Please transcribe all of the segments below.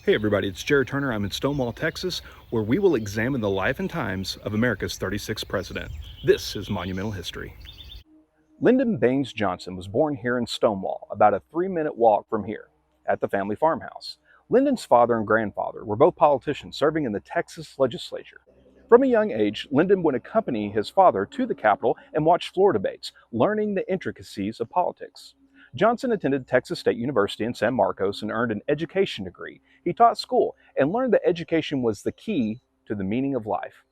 Hey everybody, it's Jared Turner. I'm in Stonewall, Texas, where we will examine the life and times of America's 36th president. This is Monumental History. Lyndon B. Johnson was born here in Stonewall, about a 3-minute walk from here, at the family farmhouse. Lyndon's father and grandfather were both politicians serving in the Texas legislature. From a young age, Lyndon would accompany his father to the Capitol and watch floor debates, learning the intricacies of politics. Johnson attended Texas State University in San Marcos and earned an education degree. He taught school and learned that education was the key to the meaning of life.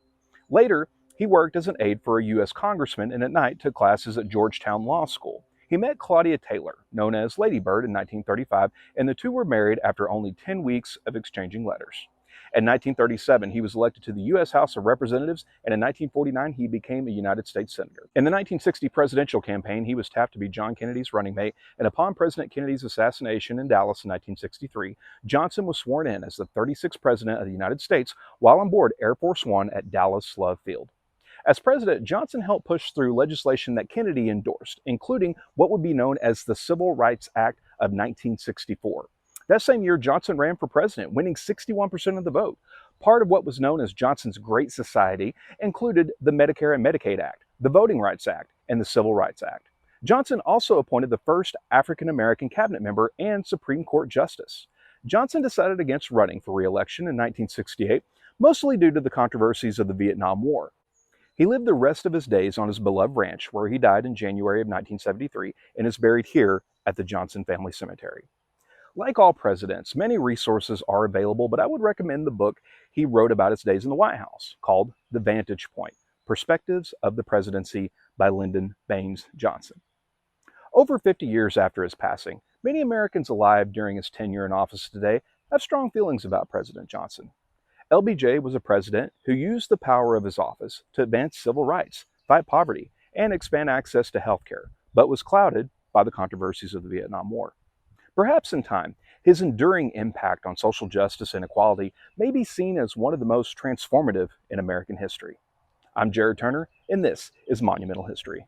Later, he worked as an aide for a U.S. congressman and at night took classes at Georgetown Law School. He met Claudia Taylor, known as Lady Bird, in 1935, and the two were married after only 10 weeks of exchanging letters. In 1937, he was elected to the U.S. House of Representatives, and in 1949, he became a United States Senator. In the 1960 presidential campaign, he was tapped to be John Kennedy's running mate, and upon President Kennedy's assassination in Dallas in 1963, Johnson was sworn in as the 36th President of the United States while on board Air Force One at Dallas Love Field. As president, Johnson helped push through legislation that Kennedy endorsed, including what would be known as the Civil Rights Act of 1964. That same year, Johnson ran for president, winning 61% of the vote. Part of what was known as Johnson's Great Society included the Medicare and Medicaid Act, the Voting Rights Act, and the Civil Rights Act. Johnson also appointed the first African-American cabinet member and Supreme Court justice. Johnson decided against running for re-election in 1968, mostly due to the controversies of the Vietnam War. He lived the rest of his days on his beloved ranch, where he died in January of 1973 and is buried here at the Johnson Family Cemetery. Like all presidents, many resources are available, but I would recommend the book he wrote about his days in the White House, called The Vantage Point: Perspectives of the Presidency by Lyndon B. Johnson. Over 50 years after his passing, many Americans alive during his tenure in office today have strong feelings about President Johnson. LBJ was a president who used the power of his office to advance civil rights, fight poverty, and expand access to health care, but was clouded by the controversies of the Vietnam War. Perhaps in time, his enduring impact on social justice and equality may be seen as one of the most transformative in American history. I'm Jared Turner, and this is Monumental History.